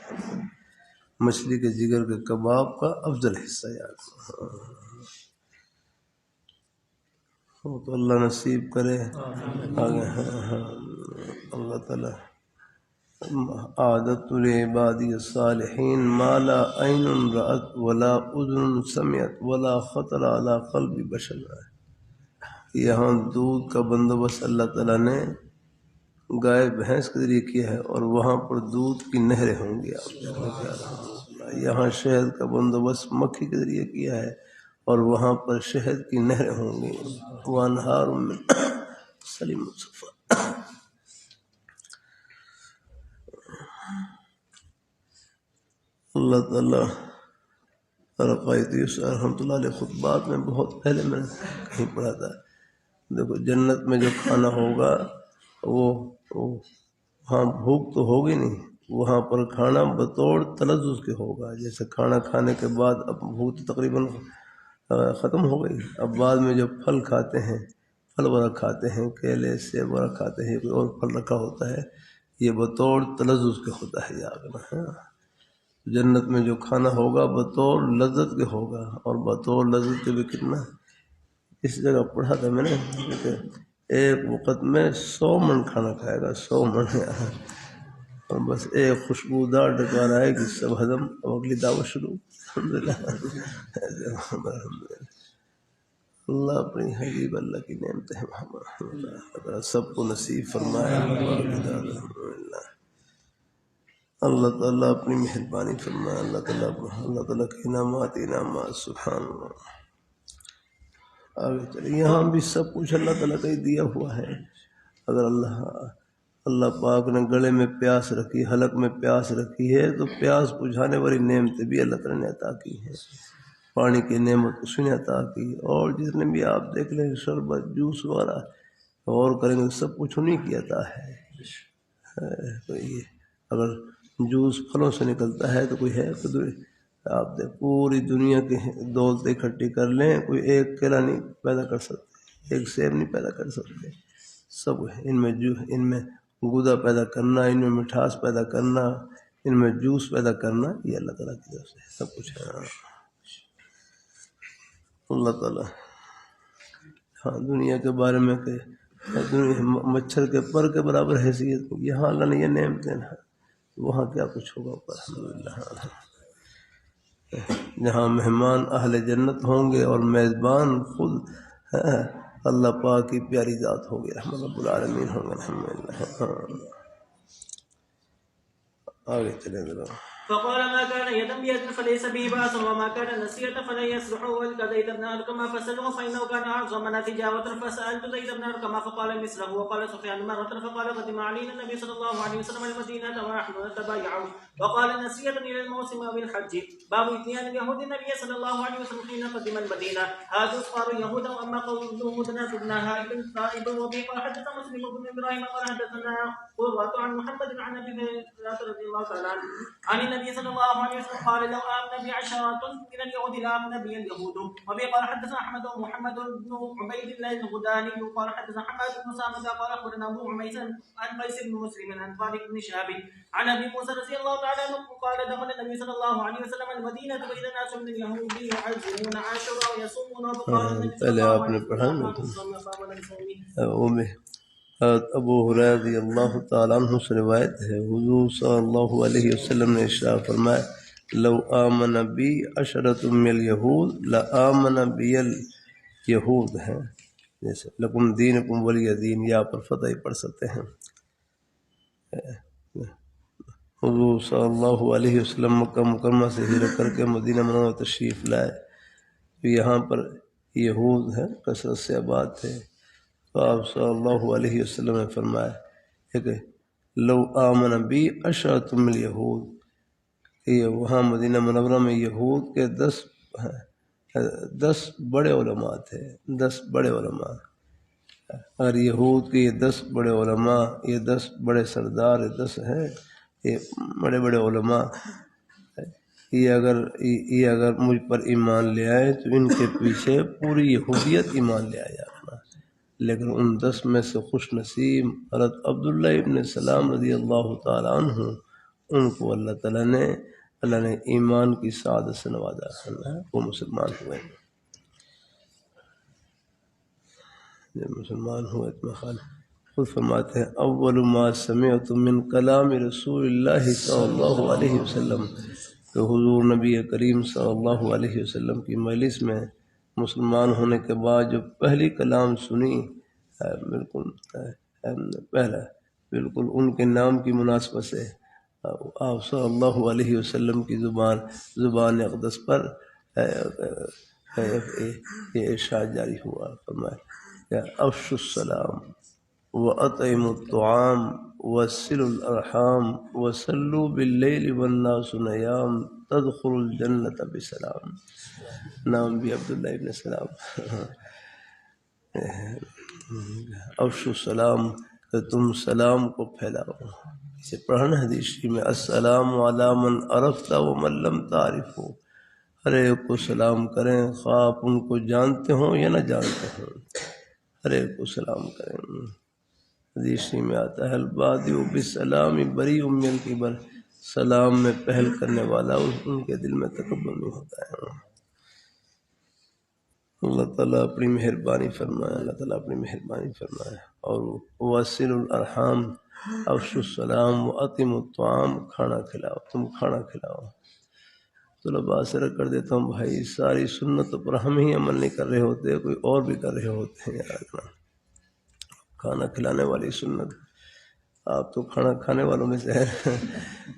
مچھلی کے جگر کے کباب کا افضل حصہ یاد تو اللہ نصیب کرے آگے۔ اللہ تعالیٰ عادت العبادی الصالحین ما لا عین رأت ولا اذن سمعت ولا خطر علی قلب بشر۔ یہاں دودھ کا بندوبست اللہ تعالیٰ نے گائے بھینس کے ذریعے کیا ہے، اور وہاں پر دودھ کی نہریں ہوں گی۔ آپ یہاں شہد کا بندوبست مکھی کے ذریعے کیا ہے، اور وہاں پر شہد کی نہریں ہوں گی۔ وانہار من سلیم مصفی۔ اللہ تعالیٰ رقائت یوسف رحمۃ اللہ علیہ خطبات میں بہت پہلے میں نے کہیں پڑھا تھا، دیکھو جنت میں جو کھانا ہوگا وہ وہاں بھوک تو ہوگی نہیں، وہاں پر کھانا بطور تلذذ کے ہوگا۔ جیسے کھانا کھانے کے بعد اب بھوک تو تقریباً ختم ہو گئی، اب بعد میں جو پھل کھاتے ہیں، پھل وغیرہ کھاتے ہیں، کیلے سیب وغیرہ کھاتے ہیں، کوئی اور پھل رکھا ہوتا ہے، یہ بطور تلذذ کے ہوتا ہے یاد رکھنا۔ جنت میں جو کھانا ہوگا بطور لذت کے ہوگا، اور بطور لذت کے بھی کتنا، اس جگہ پڑھا تھا میں نے کہ ایک وقت میں 100 من کھانا کھائے گا، 100 من، اور بس ایک خوشبودار ڈکار آئے گی، سب ہضم، اب اگلی دعوت شروع۔ اللہ اپنی حبیب اللہ کی نعمت ہے محمد، سب کو نصیب فرمائے۔ اللہ تعالیٰ اپنی مہربانی فرمائے، اللہ تعالیٰ کے انعامات سبحان اللہ۔ آگے چلے، یہاں بھی سب کچھ اللہ تعالیٰ کا ہی دیا ہوا ہے۔ اگر اللہ پاک نے گلے میں پیاس رکھی، حلق میں پیاس رکھی ہے، تو پیاس بجھانے والی نعمتیں بھی اللہ تعالیٰ نے عطا کی ہیں۔ پانی کی نعمت اس نے عطا کی، اور جتنے بھی آپ دیکھ لیں شربت جوس وغیرہ اور کریں گے سب کچھ انہیں کی عطا ہے۔ تو یہ اگر جوس پھلوں سے نکلتا ہے تو کوئی ہے تو آپ دیکھ پوری دنیا کی دولت اکٹھی کر لیں، کوئی ایک کیلا نہیں پیدا کر سکتے، ایک سیب نہیں پیدا کر سکتے۔ سب ان میں غدہ پیدا کرنا، ان میں مٹھاس پیدا کرنا، ان میں جوس پیدا کرنا، یہ اللہ تعالیٰ کی طرف سے سب کچھ ہے۔ اللہ تعالیٰ ہاں دنیا کے بارے میں کہ دنیا مچھر کے پر کے برابر حیثیت، یہاں اللہ نے یہ نعمت دینا ہے، وہاں کیا کچھ ہوگا اوپر الحمدللہ۔ جہاں مہمان اہل جنت ہوں گے اور میزبان خود اللہ پاک کی پیاری ذات ہوگی، رحمت رب العالمین ہوں گے الحمدللہ۔ آگے چلیں ذرا۔ فقال ما كان يدا بيد فليس به باس وما كان نسية فلن يصلح ولك زيد بن أرقم فسأله فإنه كان أعظمنا تجاوة فسألت زيد بن أرقم فقال مثله. وقال سفيان مرة فقال قدم علينا النبي صلى الله عليه وسلم المدينة ونحن نتبايع. وقال نسية إلى الموسم أو الحج. باب إتيان اليهود النبي صلى الله عليه وسلم حين قدم المدينة. هذا أصفار اليهود. وأما قول يهودنا تبناها ابن طائب وبه قال حدث مسلم بن إبراهيم قال حدثنا قرة عن محمد عن أبي هريرة رضي الله تعالى عنه عن النبي صلى الله عليه وسلم قال لو آمن بي عشرة من اليهود لآمن بي اليهود. وبه قال حدثنا أحمد ومحمد بن عبيد الله الغداني قال حدثنا حماد بن سامة قال أخبرنا أبو عميس عن قيس بن مسلم عن طارق بن شهاب عن أبي موسى رضي الله تعالى عنه قال دخل النبي صلى الله عليه وسلم المدينة وإذا ناس من اليهود يعزمون عاشوراء ويصومون. فقال النبي صلى الله عليه وسلم ابو ہریرہ رضی اللہ تعالیٰ عنہ سے روایت ہے، حضور صلی اللہ علیہ وسلم نے ارشاد فرمایا لو آمن بی عشرۃ من الیہود لآمن بی الیہود ہے، جیسے لکم دینکم ولی دین، یا پر فتح ہی پڑھ سکتے ہیں۔ حضور صلی اللہ علیہ وسلم مکہ مکرمہ سے ہجرت کر کے مدینہ منورہ تشریف لائے، یہاں پر یہود ہیں کثرت سے آباد تھے، تو آپ صلی اللہ علیہ وسلم نے فرمایا کہ لو آمن بی عشرۃ من الیہود، یہ وہاں مدینہ منورہ میں یہود کے 10 بڑے علماء تھے، 10 بڑے علماء۔ اگر یہود کے یہ 10 بڑے علماء، یہ 10 بڑے سردار، یہ 10 ہیں، یہ بڑے بڑے علماء، یہ اگر مجھ پر ایمان لے آئے تو ان کے پیچھے پوری یہودیت ایمان لے آیا۔ لیکن ان 10 میں سے خوش نصیب حضرت عبداللہ ابن سلام رضی اللہ تعالیٰ عنہ، ان کو اللہ تعالیٰ نے ایمان کی سعادت سے نوازا، وہ مسلمان ہوئے۔ جب مسلمان ہوئے تو خود فرماتے ہیں اول ما سمعت من کلام رسول اللہ صلی اللہ علیہ وسلم، کہ حضور نبی کریم صلی اللہ علیہ وسلم کی مجلس میں مسلمان ہونے کے بعد جو پہلی کلام سنی، بالکل ان کے نام کی مناسبت سے آپ صلی اللہ علیہ وسلم کی زبان اقدس پر یہ ارشاد جاری ہوا، فرمایا افشوا السلام واطعموا الطعام وصلوا الارحام وصلوا باللیل والناس نیام تدخلوا الجنۃ بسلام۔ نام بھی عبداللہ ابن سلام۔ افشوا السلام، کہ تم سلام کو پھیلاؤ۔ اسے پڑھنا حدیث میں السلام علی من عرفت ومن لم تعرف، ہر ایک کو سلام کریں، خواہ آپ ان کو جانتے ہوں یا نہ جانتے ہوں، ہر ایک کو سلام کریں۔ حدیث میں آتا ہے البادئ بالسلام بریء من الکبر، سلام میں پہل کرنے والا ان کے دل میں تکبر نہیں ہوتا ہے۔ اللہ تعالیٰ اپنی مہربانی فرمائے، اللہ تعالیٰ اپنی مہربانی فرمائے۔ اور وصلوا الارحام، افشوا السلام واطعموا الطعام، کھانا کھلاؤ، تم کھانا کھلاؤ۔ طلباء سے رکھ کر دیتا ہوں بھائی، ساری سنتوں پر ہم ہی عمل نہیں کر رہے ہوتے، کوئی اور بھی کر رہے ہوتے ہیں یار۔ کھانا کھلانے والی سنت، آپ تو کھانا کھانے والوں میں سے ہیں،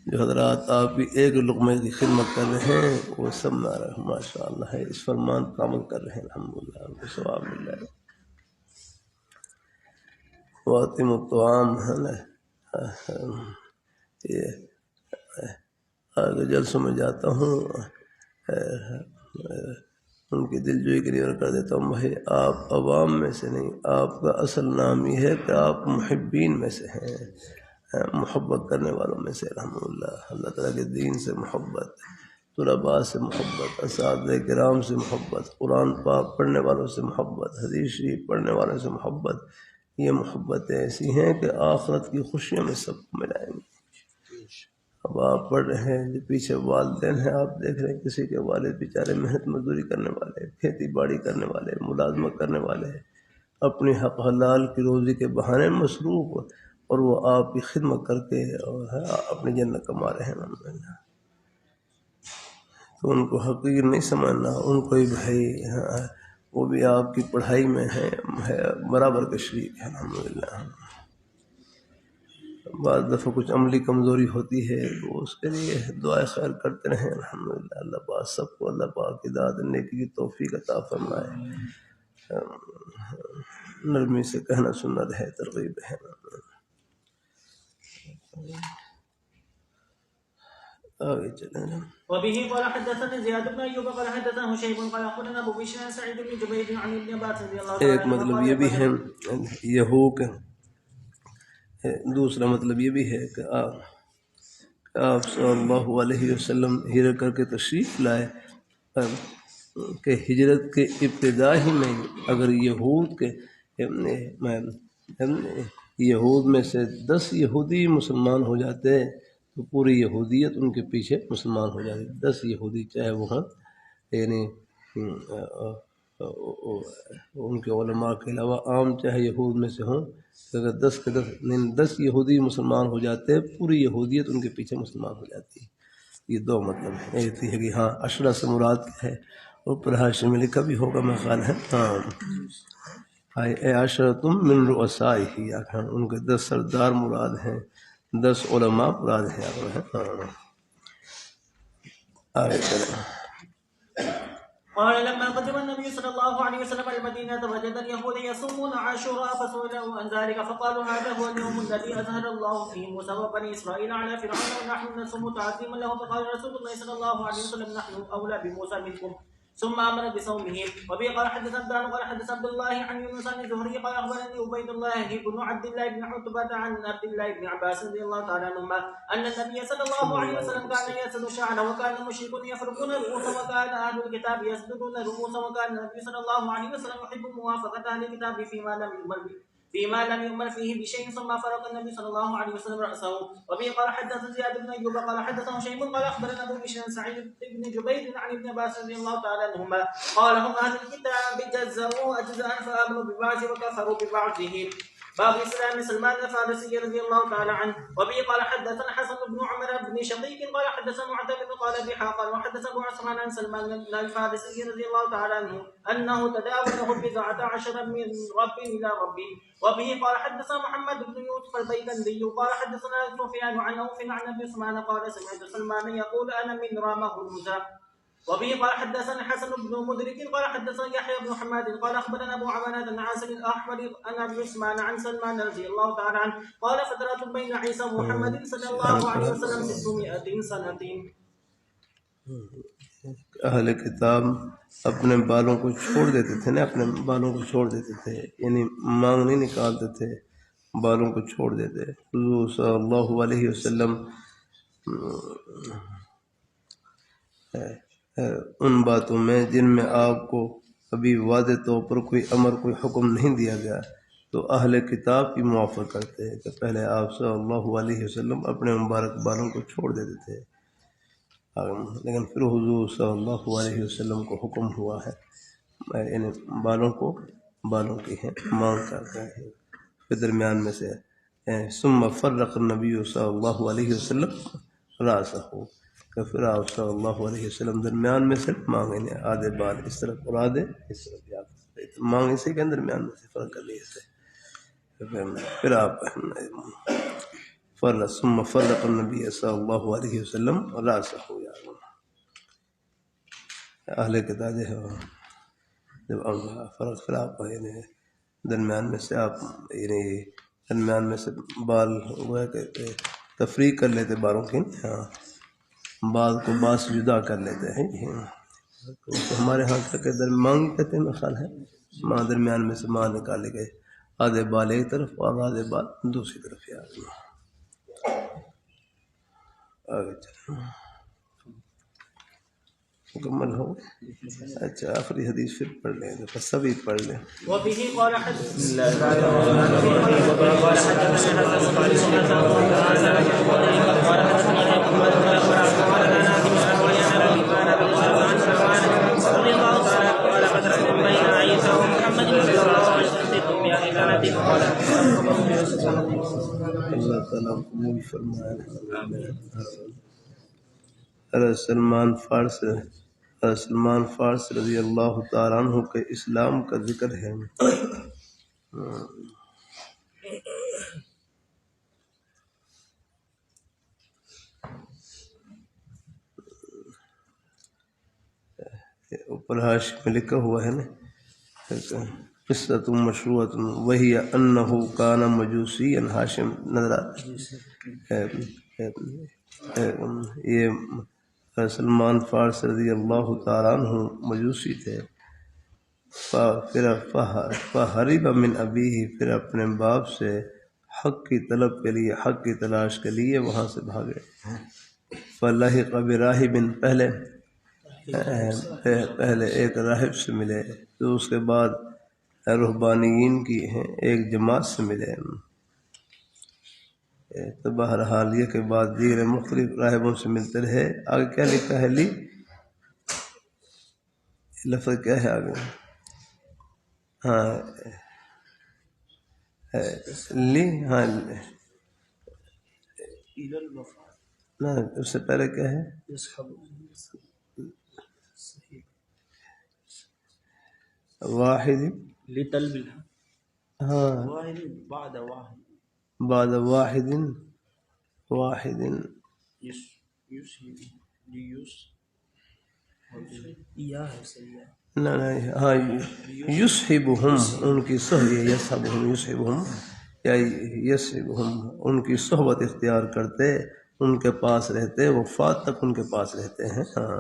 جو حضرات آپ بھی ایک لقمے کی خدمت کر رہے ہیں وہ سب ماشاء اللہ ہے، اس فرمان پر عمل کر رہے ہیں الحمدللہ، ان کو ثواب مل رہا ہے۔ واطعموا الطعام ہے نا، یہ آگے جلسوں میں جاتا ہوں ان کی دل جوئی کلیئر کر دیتا ہوں بھائی، آپ عوام میں سے نہیں، آپ کا اصل نام یہ ہے کہ آپ محبین میں سے ہیں، محبت کرنے والوں میں سے الحمدللہ۔ اللہ تعالیٰ کے دین سے محبت، طلباء سے محبت، اساتذہ کرام سے محبت، قرآن پاک پڑھنے والوں سے محبت، حدیث شریف پڑھنے والوں سے محبت، یہ محبتیں ایسی ہیں کہ آخرت کی خوشیوں میں سب کو ملائیں گی۔ اب آپ پڑھ رہے ہیں، جو پیچھے والدین ہیں، آپ دیکھ رہے ہیں کسی کے والد بیچارے محنت مزدوری کرنے والے، کھیتی باڑی کرنے والے، ملازمت کرنے والے ہیں، اپنی حق حلال کی روزی کے بہانے مصروف اور وہ آپ کی خدمت کر کے اور اپنی جنت کما رہے ہیں الحمدللہ، تو ان کو حقیر نہیں سمجھنا، ان کو ہی بھائی وہ بھی آپ کی پڑھائی میں ہے برابر کے شریک ہے الحمدللہ۔ بعض دفعہ کچھ عملی کمزوری ہوتی ہے تو اس کے لیے دعائے خیر کرتے رہیں الحمدللہ، اللہ پاک سب کو اللہ پاک ہدایت نیکی کی توفیق عطا فرمائے، نرمی سے کہنا سنت ہے، ترغیب ہے۔ آگے چلیں۔ وبه قال حدثنا زياد بن ايوب قال حدثنا هشيم قال اخبرنا ابو بشر عن سعيد بن جبير عن ابن عباس رضي الله عنه ایک مطلب یہ بھی ہے یہوک، دوسرا مطلب یہ بھی ہے کہ آپ صلی اللہ علیہ وسلم ہجرت کر کے تشریف لائے کہ ہجرت کے ابتدا ہی میں اگر یہود میں سے 10 یہودی مسلمان ہو جاتے تو پوری یہودیت ان کے پیچھے مسلمان ہو جاتی، 10 یہودی چاہے وہاں یعنی ان کے علماء کے علاوہ عام چاہے یہود میں سے ہوں، اگر 10 یہودی مسلمان ہو جاتے پوری یہودیت ان کے پیچھے مسلمان ہو جاتی ہے۔ یہ دو مطلب ہے، ایک ہے کہ ہاں عشرہ سے مراد کیا ہے، اوپر حاشیے میں لکھا بھی ہوگا میں خیال ہے، اے عشرۃ من رؤسائہ، ان کے 10 سردار مراد ہیں، 10 علماء مراد ہیں۔ آگے چلیں۔ قال لما قدم النبي صلى الله عليه وسلم المدينة وجد اليهود يصومون عاشوراء فسئلوا عن ذلك فقالوا هذا هو اليوم الذي أظهر الله فيه موسى وبني إسرائيل على فرعون ونحن نصوم تعظيما له، فقال رسول الله صلى الله عليه وسلم نحن أولى بموسى منكم، ثم امر بصومه. وبه قال حدثنا عبدان قال حدث عبد الله عن يونس عن الزهري قال اخبرني عبيد الله بن عبد الله بن عتبة عن عبد الله بن عباس رضي الله تعالى عنهما ان النبي صلى الله عليه وسلم كان يسد شعره وكان المشركون يفرقون الرؤوس وكان اهل الكتاب يسددون الرؤوس، وكان النبي صلى الله عليه وسلم يحب موافقة اهل الكتاب فيما لم يؤمر فيه بشيء، ثم فرق النبي صلى الله عليه وسلم رأسه. وبه قال حدثنا زياد بن ايوب قال حدثنا شيء قال اخبرنا ابو بشر سعيد بن جبير عن ابن عباس رضي الله تعالى عنهما قال هم اهل الكتاب جزروا اجزاء فامنوا ببعض وكفروا ببعضه. باب اسلام سلمان الفارسي رضي الله تعالى عنه. وبه قال حدثنا حسن بن عمر بن شقيق قال حدثنا معتمد قال بحاقا وحدث ابو عثمان عن سلمان الفارسي رضي الله تعالى عنه انه تداوله 19 من رب الى رب. وبه قال حدثنا محمد بن يوسف البيكندي قال حدثنا سفيان عن اوف عن ابي عثمان قال سمعت سلمان يقول انا من رام هرمزه. وبه قال حدثنا حسن بن مدرك قال حدثنا يحيى بن حماد قال اخبرنا ابو عوانة بن عاصم الاحمر عن ابي عثمان عن سلمان رضي الله تعالى عنه قال فترة بين عيسى ومحمد صلى الله عليه وسلم 600 سنة. اہل کتاب اپنے بالوں کو چھوڑ دیتے تھے نا، اپنے بالوں کو چھوڑ دیتے تھے، یعنی مانگ نہیں نکالتے تھے، بالوں کو چھوڑ دیتے۔ حضور صلی اللہ علیہ وسلم ان باتوں میں جن میں آپ کو ابھی واضح طور پر کوئی امر کوئی حکم نہیں دیا گیا تو اہل کتاب کی موافقت کرتے ہیں کہ پہلے آپ صلی اللہ علیہ وسلم اپنے مبارک بالوں کو چھوڑ دیتے تھے، لیکن پھر حضور صلی اللہ علیہ وسلم کو حکم ہوا ہے یعنی بالوں کی ہیں مانگ کرتے ہیں پھر درمیان میں سے ثم فرق النبی صلی اللہ علیہ وسلم راسہ، کہ پھر آپ صلی اللہ علیہ وسلم درمیان میں سے مانگیں، آدھے بال اس طرف اور آدھے اس طرف یا مانگ اسی کے درمیان میں سے فرق کر لیے سے، پھر آپ ثم فرق النبی صلی اللہ علیہ وسلم راسہ، اہل کتاب جب فرق پھر آپ یعنی درمیان میں سے آپ یعنی درمیان میں سے بال ہوا کہ تفریق کر لیتے بالوں کی، ہاں بال کو باس جدا کر لیتے ہیں، تو ہمارے ہاں کے درمیان کہتے ہیں میرا خیال ہے درمیان میں سے ماں نکالے گئے، آدھے بال ایک طرف اور آدھے بال دوسری طرف ہی آگے چلیں، مکمل ہو۔ اچھا آخری حدیث پھر پڑھ لیں تو سبھی پڑھ لیں۔ وبه قال حدثنا قال لعنته فقال اللہ تعالیٰ قبول فرمائے. حضرت سلمان فارس رضی اللہ تعالیٰ عنہ کے اسلام کا ذکر ہے. اوپر حاشیے میں لکھا ہوا ہے نا قصۃ مشروعۃ وہی انہ کان مجوسیا. ہاشم نظر آتا ہے. یہ سلمان فارس رضی اللہ تعالیٰ عنہ مجوسی تھے. فہرب من ابیہ، پھر اپنے باپ سے حق کی طلب کے لیے، حق کی تلاش کے لیے وہاں سے بھاگے. فلحق براہب، پہلے ایک راہب سے ملے، تو اس کے بعد رہبانیین کی ایک جماعت سے ملے. تو بہرحال یہ کے بعد دیگر مختلف راہبوں سے ملتے رہے. آگے کیا لکھا ہے؟ لی لفظ کیا ہے آگے؟ ہاں لی، ہاں نہ اس سے پہلے کیا ہے؟ واحد، ہاں بعد واحد نہ ہاں یصحبہم، ان کی صحبت، یصحبہم یصحبہم یا یصحبہم، ان کی صحبت اختیار کرتے، ان کے پاس رہتے، وفات تک ان کے پاس رہتے ہیں. ہاں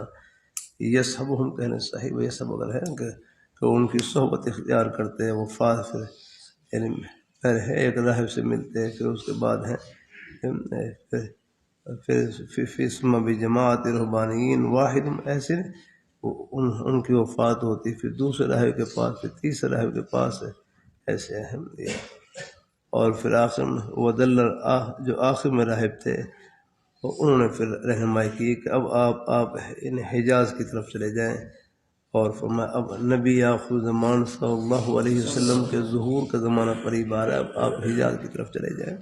یصحبہم کہنے صحیح، یصحب اگر ہے کہ ان کی صحبت اختیار کرتے، وفات یعنی پھر ایک راہب سے ملتے، پھر اس کے بعد ہیں پھر اسم بجماعت رہبانیین واحد، ایسے ان کی وفات ہوتی، پھر دوسرے راہب کے پاس، پھر تیسرے راہب کے پاس، ایسے ہیں. اور پھر آخر میں ودل، جو آخر میں راہب تھے انہوں نے پھر رہنمائی کی کہ اب آپ ان حجاز کی طرف چلے جائیں. اور فرمایا اب نبی آخر زمان صلی اللہ علیہ وسلم کے ظہور کا زمانہ قریب آ رہا ہے، اب آپ حجاز کی طرف چلے جائیں.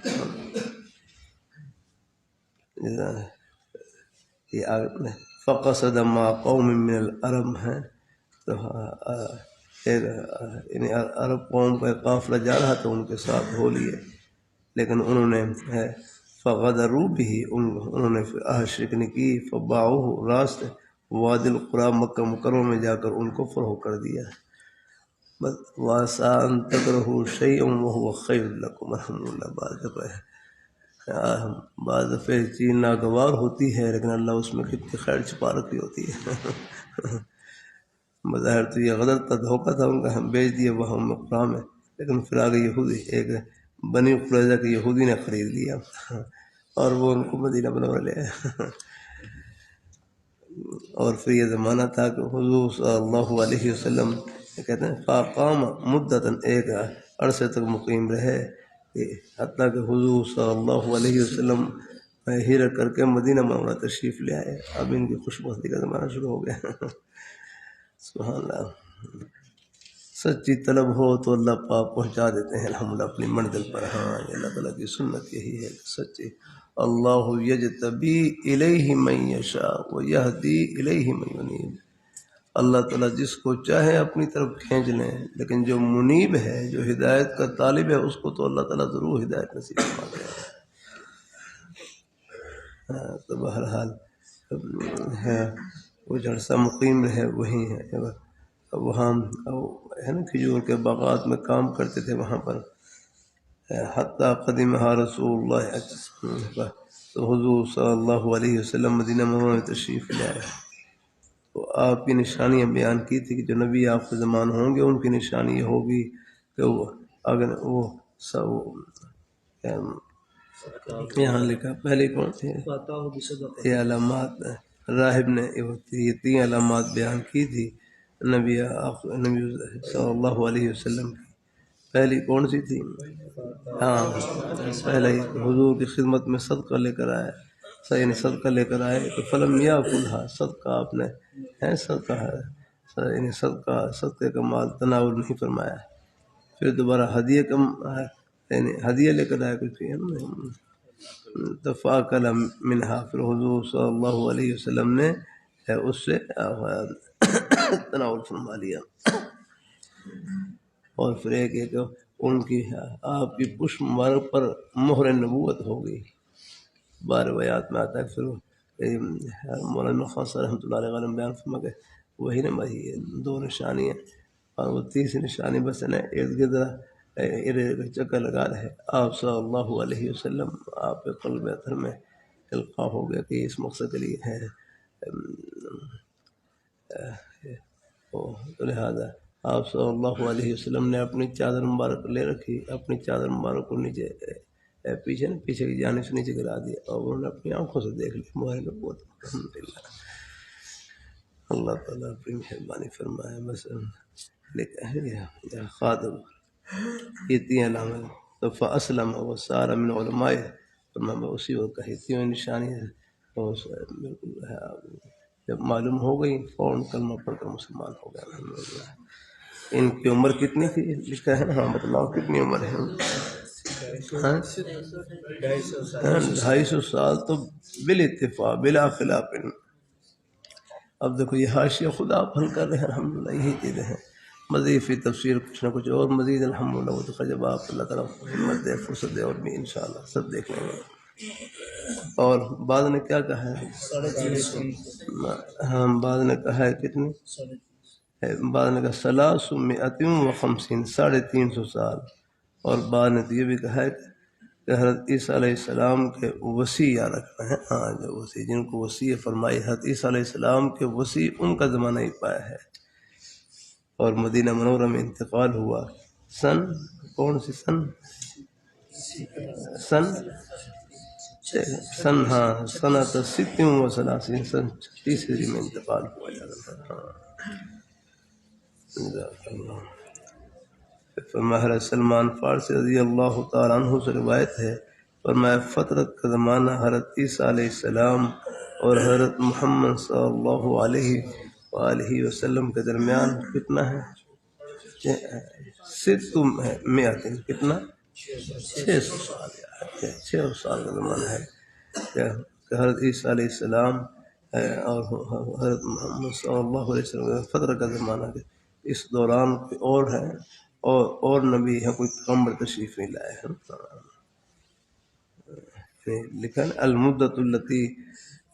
یہ فقصد ما قوم من العرب ہیں، تو یعنی عرب قوم کا قافلہ جا رہا تھا، ان کے ساتھ ہو لیے، لیکن انہوں نے فغدروا به، انہوں نے شرکنی کی. فباعوہ، راست وادی القریٰ مکہ مکرمہ میں جا کر ان کو فروخت کر دیا. بس وعسیٰ ان تکرہوا شیئا وہو خیر لکم، الحمد للہ. بعض دفعہ چیز ناگوار ہوتی ہے، لیکن اللہ اس میں کتنی خیر چھپا رکھی ہوتی ہے. بظاہر تو یہ غلط تھا، دھوکہ تھا ان کا، ہم بیچ دیے وہاں مقام میں، لیکن پھر آگے یہودی، ایک بنی قریظہ کے یہودی نے خرید لیا اور وہ ان کو مدینہ منورہ لے آئے. اور پھر یہ زمانہ تھا کہ حضور صلی اللہ علیہ وسلم کہتے ہیں فاقام مدتاً، ایک عرصے تک مقیم رہے، حتیٰ کہ حضور صلی اللہ علیہ وسلم ہجرت کر کے مدینہ منورہ تشریف لے آئے. اب ان کی خوش بختی کا زمانہ شروع ہو گیا. سبحان اللہ. سچی طلب ہو تو اللہ پاک پہنچا دیتے ہیں الحمدللہ اپنی منزل پر. ہاں اللہ تعالیٰ کی سنت یہی ہے سچی. اللہ یجتبی الیہ من یشاء ویہدی الیہ من ینیب. اللہ تعالیٰ جس کو چاہے اپنی طرف کھینچ لیں، لیکن جو منیب ہے، جو ہدایت کا طالب ہے، اس کو تو اللہ تعالیٰ ضرور ہدایت نصیب فرماتے ہیں. تو بہرحال ہے کچھ عرصہ مقیم رہے، وہیں ہے وہاں ہے نا کھجور کے باغات میں کام کرتے تھے وہاں پر. حتیٰ قدمہا رسول اللہ، تو حضور صلی اللہ علیہ وسلم مدینہ منورہ میں تشریف لے آئے. تو آپ کی نشانیاں بیان کی تھی کہ جو نبی آخر زمان ہوں گے ان کی نشانی یہ ہوگی کہ وہ اگر وہ یہاں لکھا پہلے کون تھے یہ علامات، راہب نے یہ 3 علامات بیان کی تھی نبی صلی اللہ علیہ وسلم کی. پہلی کون سی تھی؟ ہاں پہلے حضور کی خدمت میں صدقہ لے کر آئے، یعنی صدقہ لے کر آئے تو فلم یاکلھا، صدقہ آپ نے صدقہ ہے یعنی صدقے کا مال تناول نہیں فرمایا. پھر دوبارہ ہدیہ کم یعنی ہدیہ لے کر آیا کچھ تفاکل منہا، پھر حضور صلی اللہ علیہ وسلم نے اس سے تناول فرما لیا. اور پھر ایک ان کی آپ کی پشت مبارک پر مہر نبوت ہو گئی. بار روایات میں آتا ہے. پھر مولانا خان صاحب رحمۃ اللہ علیہ بیان فرما کے وہی نا وہی 2 نشانیاں، اور وہ تیسری نشانی بس ہے نا ارد گرد چکر لگا رہے. آپ صلی اللہ علیہ وسلم آپ کے قلب اطہر میں القاء ہو گیا کہ اس مقصد کے لیے ہے. تو لہٰذا آپ صلی اللہ علیہ وسلم نے اپنی چادر مبارک لے رکھی، اپنی چادر مبارک کو نیچے پیچھے کی جانب سے نیچے گرا دیا، اور انہوں نے اپنی آنکھوں سے دیکھ لی مہر نبوت. الحمدللہ اللہ تعالیٰ اپنی مہربانی فرمائے. بس خادم یہ 3 علامت تو فاسلم و سار من علماء، میں اسی وقت کہی 3 نشانی ہے. جب معلوم ہو گئی فوراً کلمہ پڑھ کر مسلمان ہو گیا. الحمدللہ. ان کی عمر کتنی تھی لکھا ہے نا؟ ہاں بتلاؤ کتنی عمر ہے؟ 250 سال تو بالاتفاق بلا خلاف. اب دیکھو یہ حاشیہ خدا آپ حل کر رہے ہیں. الحمدللہ یہی چیزیں ہیں. مزید فی تفسیر کچھ نہ کچھ اور مزید الحمدللہ وہ تو جب آپ اللہ تعالیٰ ہمت دے فرصت دے اور بھی انشاءاللہ سب دیکھ لیں گے. اور بعد نے کیا کہا ہے؟ ہاں بعد نے کہا ہے کتنی؟ بعد نے کہا 350 350 سال. اور بعد نے تو یہ بھی کہا ہے کہ حضرت عیسیٰ علیہ السلام کے وصی یاد رکھنا ہے. ہاں جو وصی جن کو وصی فرمائی حضرت عیسیٰ علیہ السلام کے وصی ان کا زمانہ ہی پایا ہے. اور مدینہ منورہ میں انتقال ہوا سن کون سی سن ہاں سنۃ 36 سن 36 ہجری میں انتقال ہوا. فرمایا حضرت سلمان فارسی رضی اللہ تعالیٰ عنہ سے روایت ہے، فرمایا فطرت کا زمانہ حضرت عیسیٰ علیہ السلام اور حضرت محمد صلی اللہ علیہ وآلہ وسلم کے درمیان کتنا ہے؟ 600 کتنا؟ 600 سال. 600 سال کا زمانہ ہے کہ حضرت عیسیٰ علیہ السلام اور حضرت محمد صلی اللہ علیہ وسلم فطر کا زمانہ ہے. اس دوران کوئی اور ہے اور نبی ہے، کوئی پیغمبر تشریف نہیں لائے ہیں. لکھا المدت التی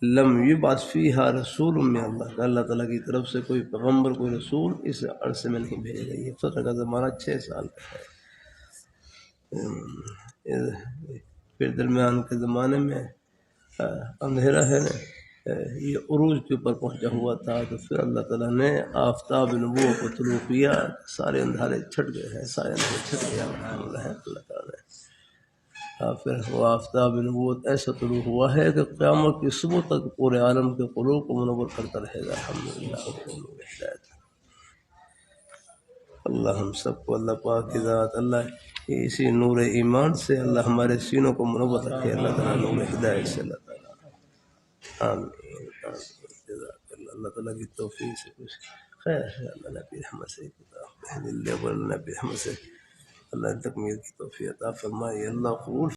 لم یبعث فیہا رسول من اللہ، کہ اللہ تعالیٰ کی طرف سے کوئی پیغمبر کوئی رسول اس عرصے میں نہیں بھیجے گئے. یہ فطر کا زمانہ 6 سال کا ہے. پھر درمیان کے زمانے میں اندھیرا ہے نا، یہ عروج کے اوپر پہنچا ہوا تھا. تو پھر اللہ تعالیٰ نے آفتاب نبوت کو طلوع کیا، سارے اندھارے چھٹ گئے ہیں، سارے اندھارے چھٹ گئے. اللہ تعالیٰ نے پھر وہ آفتاب نبوت ایسا طلوع ہوا ہے کہ قیامت کی صبح تک پورے عالم کے قلوب کو منور کرتا رہے گا. الحمدللہ. اللہ ہم سب کو اللہ پاک کی ذات اللہ اسی نور ایمان سے اللہ ہمارے سینوں کو منور رکھے. اللہ تعالیٰ نور ہدایت سے اللہ تعالیٰ آمین. اللہ تعالیٰ کی توفیق سے کچھ خیر ہے. اللہ نبی رحمت سے نبی رحمت سے اللہ تکمیل کی توفیق عطا فرمائے. اللہ قبول